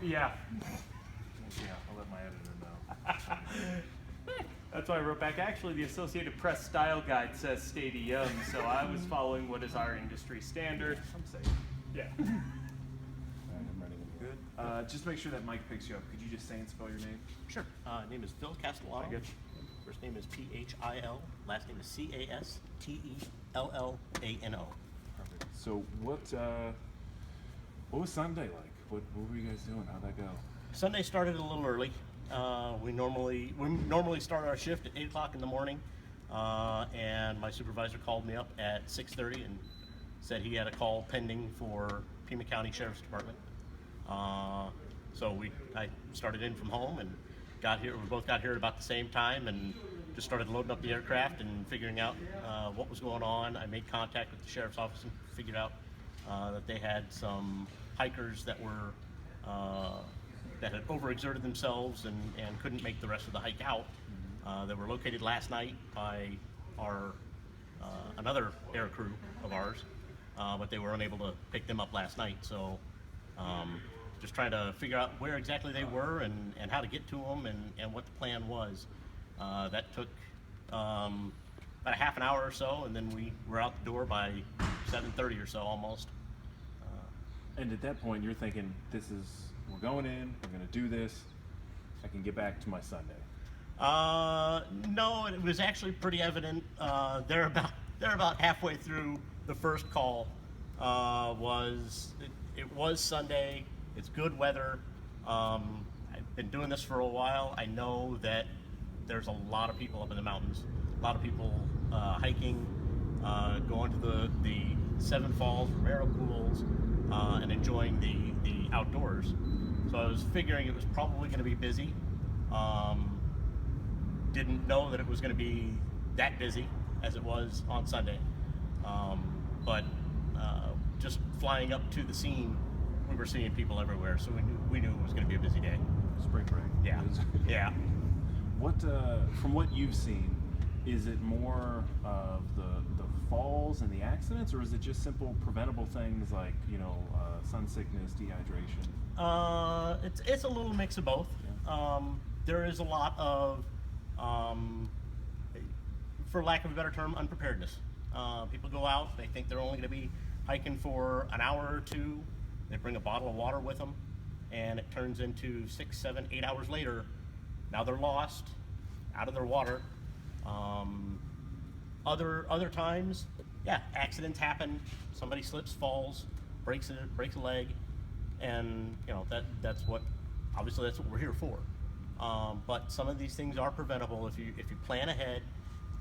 Yeah. Yeah, I'll let my editor know. That's why I wrote back. Actually, the Associated Press style guide says stadium, so I was following what is our industry standard. I'm safe. Yeah. All right, I'm ready when you're good. Just make sure that mic picks you up. Could you just say and spell your name? Sure. Name is Phil Castellano. Good. First name is Phil. Last name is Castellano. Perfect. So what was Sunday like? What were you guys doing? How'd that go? Sunday started a little early. We normally start our shift at 8 o'clock in the morning, and my supervisor called me up at 6:30 and said he had a call pending for Pima County Sheriff's Department. So I started in from home and got here. We both got here at about the same time and just started loading up the aircraft and figuring out what was going on. I made contact with the sheriff's office and figured out that they had some hikers that were that had overexerted themselves and couldn't make the rest of the hike out. They were located last night by our another air crew of ours, but they were unable to pick them up last night. So just trying to figure out where exactly they were and how to get to them and what the plan was. That took about a half an hour or so, and then we were out the door by 7:30 or so almost. And at that point, you're thinking, we're going in, we're going to do this, I can get back to my Sunday. No, it was actually pretty evident. They're about halfway through the first call. It was Sunday. It's good weather. I've been doing this for a while. I know that there's a lot of people up in the mountains. A lot of people hiking, going to the Seven Falls, Romero Pools, and enjoying the outdoors. So I was figuring it was probably going to be busy. Didn't know that it was going to be that busy as it was on Sunday. But just flying up to the scene, we were seeing people everywhere, so we knew it was going to be a busy day. Spring break. Yeah. Yeah. What, from what you've seen, is it more of the falls and the accidents, or is it just simple preventable things like, sun sickness, dehydration? It's a little mix of both. Yeah. There is a lot of, for lack of a better term, unpreparedness. People go out, they think they're only going to be hiking for an hour or two. They bring a bottle of water with them, and it turns into 6, 7, 8 hours later. Now they're lost, out of their water. Other times, yeah, accidents happen. Somebody slips, falls, breaks a leg, and that's what we're here for. But some of these things are preventable if you plan ahead.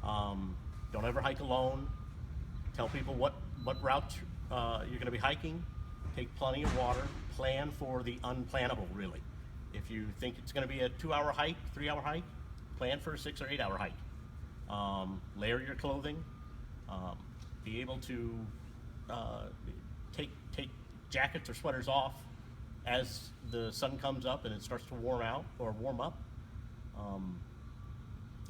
Don't ever hike alone. Tell people what route you're going to be hiking. Take plenty of water. Plan for the unplannable, really. If you think it's going to be a 2-hour hike, 3-hour hike, plan for a 6 or 8 hour hike. Layer your clothing. Be able to take jackets or sweaters off as the sun comes up and it starts to warm up.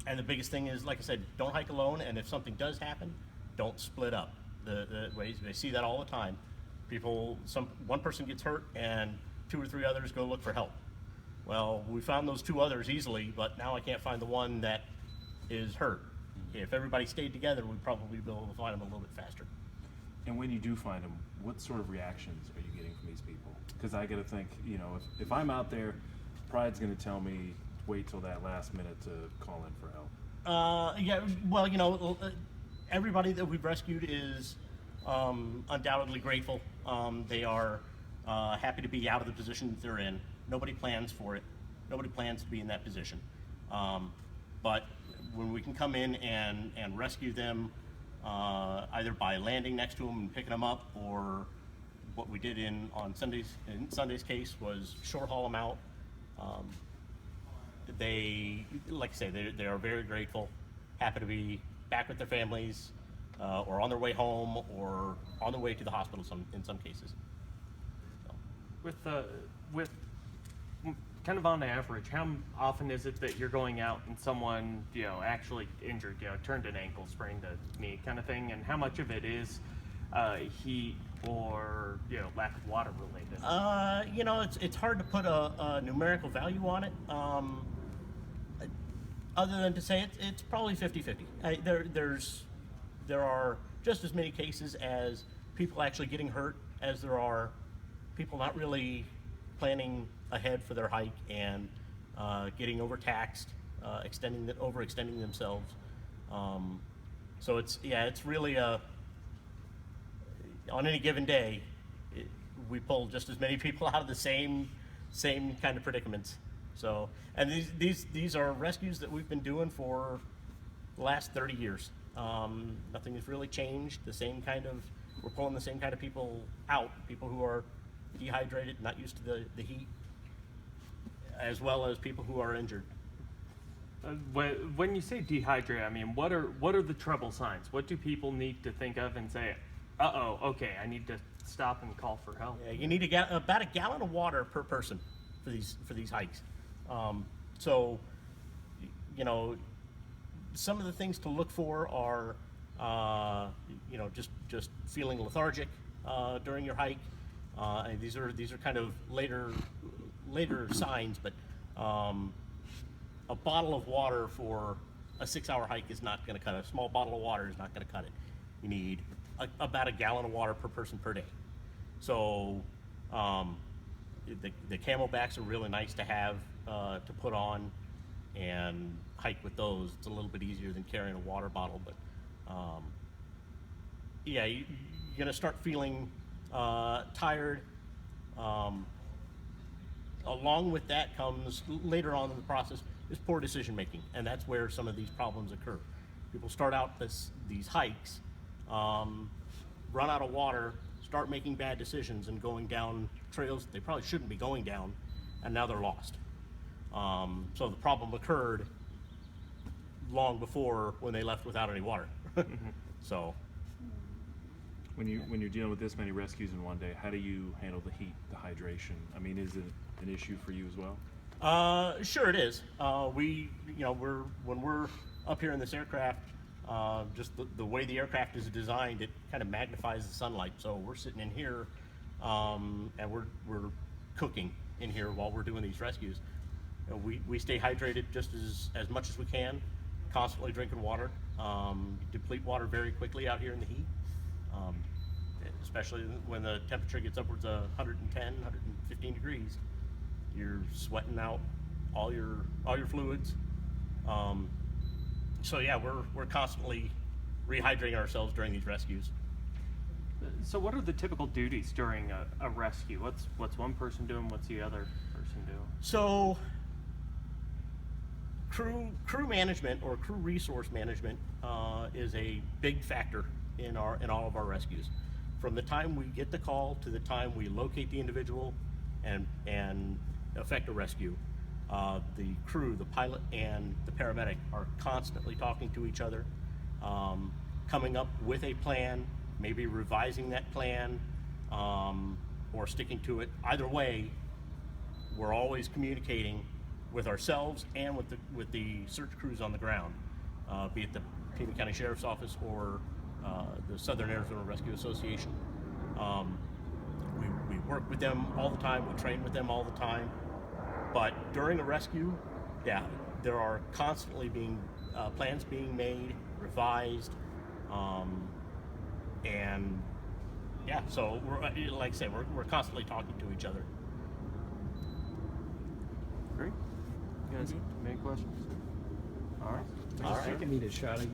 And the biggest thing is, like I said, don't hike alone. And if something does happen, don't split up. The ways they see that all the time. One person gets hurt and 2 or 3 others go look for help. Well, we found those 2 others easily, but now I can't find the one that is hurt. If everybody stayed together, we'd probably be able to find them a little bit faster. And when you do find them, what sort of reactions are you getting from these people? Because I got to think, if I'm out there, pride's going to tell me wait till that last minute to call in for help. Yeah, well, everybody that we've rescued is undoubtedly grateful. They are happy to be out of the position that they're in. Nobody plans for it. Nobody plans to be in that position. But when we can come in and rescue them, either by landing next to them and picking them up, or what we did in Sunday's case was shore haul them out. They, like I say, they are very grateful, happy to be back with their families, or on their way home, or on their way to the hospital. In some cases. So. With kind of on average, how often is it that you're going out and someone, actually injured, turned an ankle, sprained a knee kind of thing, and how much of it is he or lack of water related? It's hard to put a numerical value on it. Other than to say it's probably 50-50. There are just as many cases as people actually getting hurt as there are people not really planning ahead for their hike and getting overtaxed, overextending themselves. So it's really on any given day, we pull just as many people out of the same kind of predicaments. So, and these are rescues that we've been doing for the last 30 years. Nothing has really changed. We're pulling the same kind of people out, people who are dehydrated, not used to the heat, as well as people who are injured. When you say dehydrate, I mean, what are the trouble signs? What do people need to think of and say, uh-oh, okay, I need to stop and call for help? Yeah, you need about a gallon of water per person for these hikes. So, some of the things to look for are, just feeling lethargic during your hike. And these are kind of later signs, but a bottle of water for a 6-hour hike is not going to cut it. A small bottle of water is not going to cut it. You need about a gallon of water per person per day. So the camelbacks are really nice to have to put on and hike with those. It's a little bit easier than carrying a water bottle, but you're going to start feeling tired. Along with that comes later on in the process is poor decision making, and that's where some of these problems occur. People start out these hikes, run out of water, start making bad decisions and going down trails that they probably shouldn't be going down, and now they're lost. So the problem occurred long before when they left without any water. So When you're dealing with this many rescues in one day, how do you handle the heat, the hydration? I mean, is it an issue for you as well? Sure it is. When we're up here in this aircraft, just the way the aircraft is designed, it kind of magnifies the sunlight. So we're sitting in here, and we're cooking in here while we're doing these rescues. We stay hydrated just as much as we can, constantly drinking water. Deplete water very quickly out here in the heat, especially when the temperature gets upwards of 110, 115 degrees. You're sweating out all your fluids. So yeah, we're constantly rehydrating ourselves during these rescues. So what are the typical duties during a rescue? What's one person doing? What's the other person doing? So crew management or crew resource management is a big factor in all of our rescues. From the time we get the call to the time we locate the individual and effect a rescue, the crew, the pilot and the paramedic are constantly talking to each other, coming up with a plan, maybe revising that plan, or sticking to it. Either way, we're always communicating with ourselves and with the search crews on the ground, be it the Pima County Sheriff's Office or the Southern Arizona Rescue Association. We work with them all the time. We train with them all the time. But during a rescue, there are constantly plans being made, revised, and so like I said, we're constantly talking to each other. Great. You guys have any questions? All right. All right. I can need a shot of